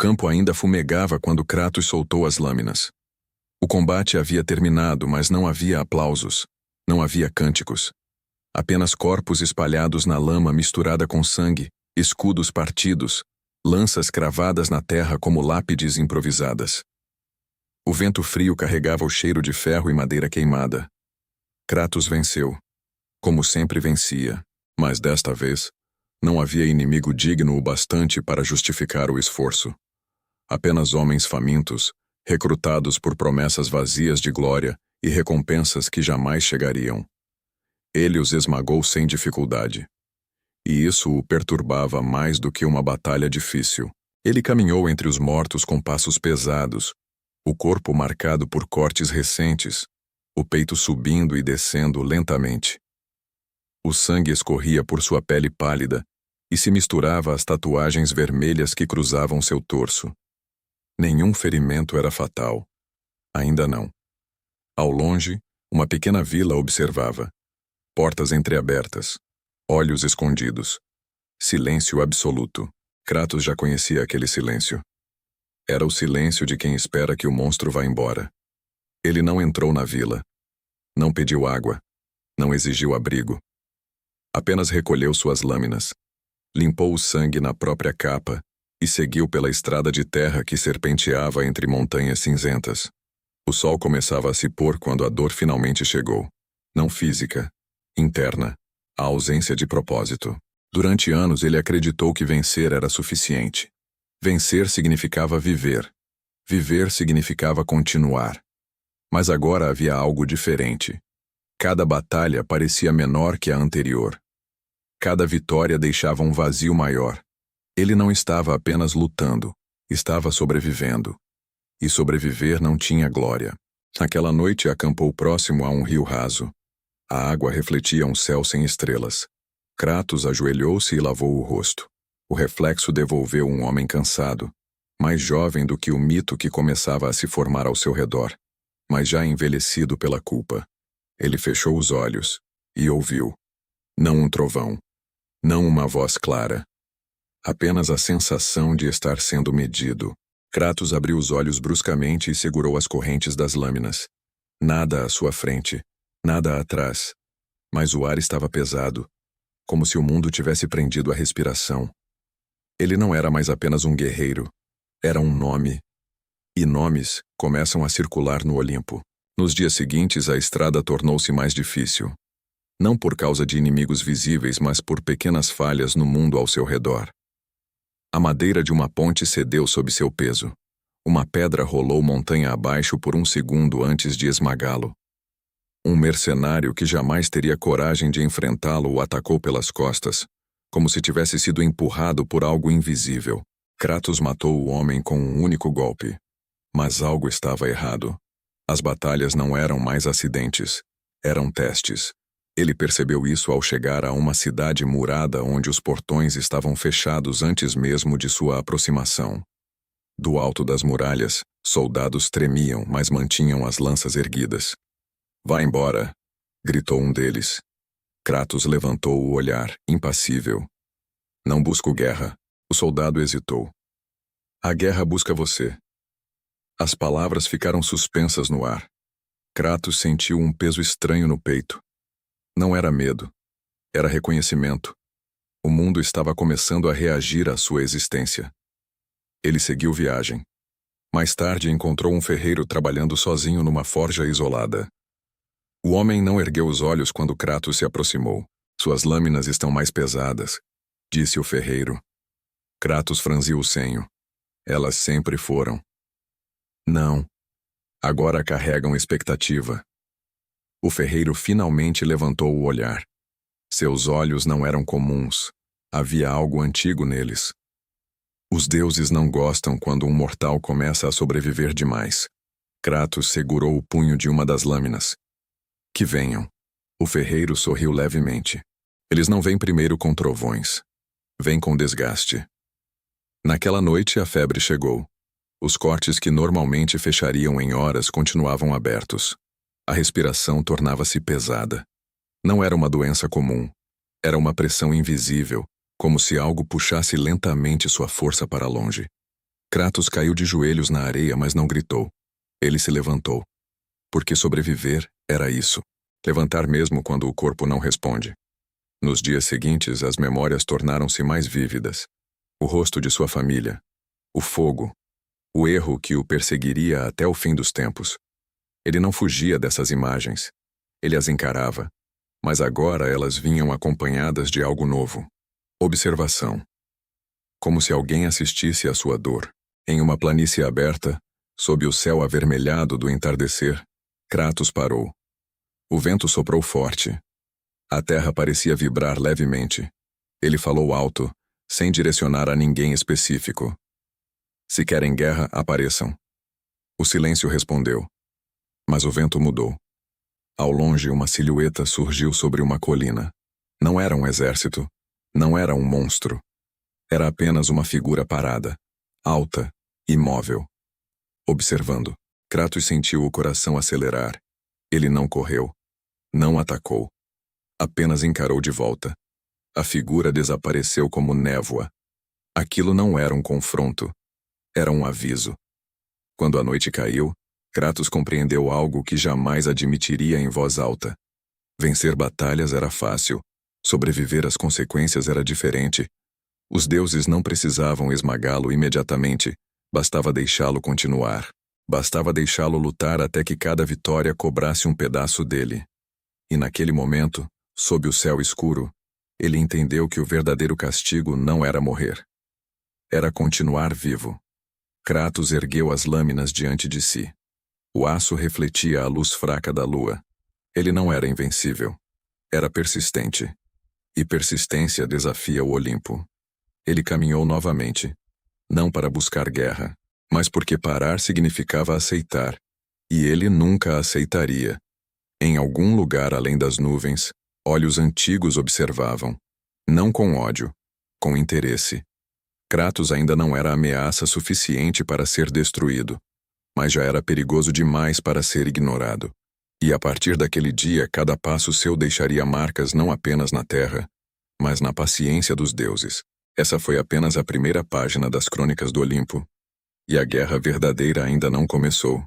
campo ainda fumegava quando Kratos soltou as lâminas. O combate havia terminado, mas não havia aplausos, não havia cânticos. Apenas corpos espalhados na lama misturada com sangue, escudos partidos, lanças cravadas na terra como lápides improvisadas. O vento frio carregava o cheiro de ferro e madeira queimada. Kratos venceu, como sempre vencia, mas desta vez, não havia inimigo digno o bastante para justificar o esforço. Apenas homens famintos, recrutados por promessas vazias de glória e recompensas que jamais chegariam. Ele os esmagou sem dificuldade. E isso o perturbava mais do que uma batalha difícil. Ele caminhou entre os mortos com passos pesados, o corpo marcado por cortes recentes, o peito subindo e descendo lentamente. O sangue escorria por sua pele pálida e se misturava às tatuagens vermelhas que cruzavam seu torso. Nenhum ferimento era fatal. Ainda não. Ao longe, uma pequena vila observava. Portas entreabertas, olhos escondidos. Silêncio absoluto. Kratos já conhecia aquele silêncio. Era o silêncio de quem espera que o monstro vá embora. Ele não entrou na vila. Não pediu água. Não exigiu abrigo. Apenas recolheu suas lâminas. Limpou o sangue na própria capa e seguiu pela estrada de terra que serpenteava entre montanhas cinzentas. O sol começava a se pôr quando a dor finalmente chegou. Não física, interna, a ausência de propósito. Durante anos ele acreditou que vencer era suficiente. Vencer significava viver. Viver significava continuar. Mas agora havia algo diferente. Cada batalha parecia menor que a anterior. Cada vitória deixava um vazio maior. Ele não estava apenas lutando, estava sobrevivendo. E sobreviver não tinha glória. Naquela noite acampou próximo a um rio raso. A água refletia um céu sem estrelas. Kratos ajoelhou-se e lavou o rosto. O reflexo devolveu um homem cansado, mais jovem do que o mito que começava a se formar ao seu redor, mas já envelhecido pela culpa. Ele fechou os olhos e ouviu. Não um trovão, não uma voz clara. Apenas a sensação de estar sendo medido. Kratos abriu os olhos bruscamente e segurou as correntes das lâminas. Nada à sua frente, nada atrás. Mas o ar estava pesado, como se o mundo tivesse prendido a respiração. Ele não era mais apenas um guerreiro, era um nome. E nomes começam a circular no Olimpo. Nos dias seguintes, a estrada tornou-se mais difícil. Não por causa de inimigos visíveis, mas por pequenas falhas no mundo ao seu redor. A madeira de uma ponte cedeu sob seu peso. Uma pedra rolou montanha abaixo por um segundo antes de esmagá-lo. Um mercenário que jamais teria coragem de enfrentá-lo o atacou pelas costas, como se tivesse sido empurrado por algo invisível. Kratos matou o homem com um único golpe. Mas algo estava errado. As batalhas não eram mais acidentes, eram testes. Ele percebeu isso ao chegar a uma cidade murada onde os portões estavam fechados antes mesmo de sua aproximação. Do alto das muralhas, soldados tremiam, mas mantinham as lanças erguidas. "Vá embora!" gritou um deles. Kratos levantou o olhar, impassível. "Não busco guerra." O soldado hesitou. "A guerra busca você." As palavras ficaram suspensas no ar. Kratos sentiu um peso estranho no peito. Não era medo. Era reconhecimento. O mundo estava começando a reagir à sua existência. Ele seguiu viagem. Mais tarde encontrou um ferreiro trabalhando sozinho numa forja isolada. O homem não ergueu os olhos quando Kratos se aproximou. "Suas lâminas estão mais pesadas", disse o ferreiro. Kratos franziu o senho. "Elas sempre foram." "Não. Agora carregam expectativa." O ferreiro finalmente levantou o olhar. Seus olhos não eram comuns. Havia algo antigo neles. Os deuses não gostam quando um mortal começa a sobreviver demais. Kratos segurou o punho de uma das lâminas. "Que venham." O ferreiro sorriu levemente. "Eles não vêm primeiro com trovões. Vêm com desgaste." Naquela noite a febre chegou. Os cortes que normalmente fechariam em horas continuavam abertos. A respiração tornava-se pesada. Não era uma doença comum. Era uma pressão invisível, como se algo puxasse lentamente sua força para longe. Kratos caiu de joelhos na areia, mas não gritou. Ele se levantou. Porque sobreviver era isso. Levantar mesmo quando o corpo não responde. Nos dias seguintes, as memórias tornaram-se mais vívidas. O rosto de sua família. O fogo. O erro que o perseguiria até o fim dos tempos. Ele não fugia dessas imagens. Ele as encarava. Mas agora elas vinham acompanhadas de algo novo. Observação. Como se alguém assistisse à sua dor. Em uma planície aberta, sob o céu avermelhado do entardecer, Kratos parou. O vento soprou forte. A terra parecia vibrar levemente. Ele falou alto, sem direcionar a ninguém específico. Se querem guerra, apareçam. O silêncio respondeu. Mas o vento mudou. Ao longe, uma silhueta surgiu sobre uma colina. Não era um exército. Não era um monstro. Era apenas uma figura parada, alta, imóvel. Observando, Kratos sentiu o coração acelerar. Ele não correu. Não atacou. Apenas encarou de volta. A figura desapareceu como névoa. Aquilo não era um confronto. Era um aviso. Quando a noite caiu, Kratos compreendeu algo que jamais admitiria em voz alta. Vencer batalhas era fácil. Sobreviver às consequências era diferente. Os deuses não precisavam esmagá-lo imediatamente. Bastava deixá-lo continuar. Bastava deixá-lo lutar até que cada vitória cobrasse um pedaço dele. E naquele momento, sob o céu escuro, ele entendeu que o verdadeiro castigo não era morrer. Era continuar vivo. Kratos ergueu as lâminas diante de si. O aço refletia a luz fraca da lua. Ele não era invencível. Era persistente. E persistência desafia o Olimpo. Ele caminhou novamente. Não para buscar guerra, mas porque parar significava aceitar. E ele nunca aceitaria. Em algum lugar além das nuvens, olhos antigos observavam. Não com ódio, com interesse. Kratos ainda não era ameaça suficiente para ser destruído, mas já era perigoso demais para ser ignorado. E a partir daquele dia, cada passo seu deixaria marcas não apenas na terra, mas na paciência dos deuses. Essa foi apenas a primeira página das Crônicas do Olimpo. E a guerra verdadeira ainda não começou.